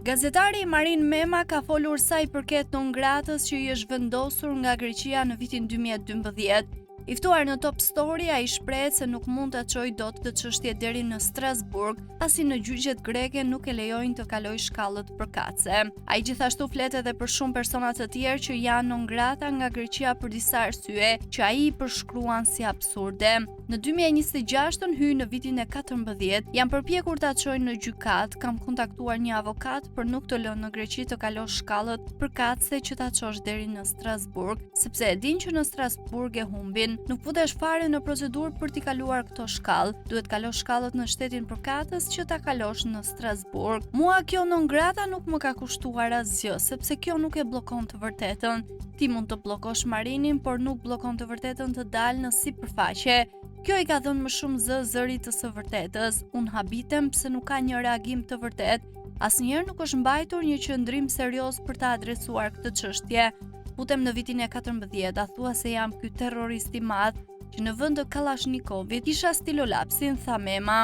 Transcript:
Gazetari Marin Mema ka folur sa i përket non gratës që i është vendosur nga Greqia në vitin 2012. I ftuar në Top Story, ai shpreh se nuk mund ta çojë dot këtë çështje deri në Strasburg, pasi në gjyqet greke nuk e lejojnë të kalojë shkallët përkatëse. Ai gjithashtu flet edhe për shumë persona të tjerë që janë non grata nga Greqia për disa arsye që ai i përshkruan si absurde. Në 2026 hyn në vitin e 14, janë përpjekur ta çojnë në gjykat, kam kontaktuar një avokat për nuk të lënë në Greqi të kalosh shkallët përkatëse që ta çosh deri në Strasburg, sepse e din që në Strasburg e humbin. Nuk futesh fare në procedurë për t'i kaluar këto shkallë, duhet kalosh shkallët në shtetin përkatës që ta kalosh në Strasburg. Mua kjo non grata nuk më ka kushtuar asgjë, sepse kjo nuk e bllokon të vërtetën. Ti mund të bllokosh Marinin, por nuk bllokon të vërtetën të dalë në sipërfaqe. Kjo i ka dhënë më shumë zërit të së vërtetës. Unë habitem pse nuk ka një reagim të vërtet. Asnjëherë nuk është mbajtur një qëndrim serioz për ta adresuar këtë çështje. Futem në vitin e 14, a thua se jam ky terrorist i madh që në vend të Kalashnikovit kisha stilolapsin, tha Mema.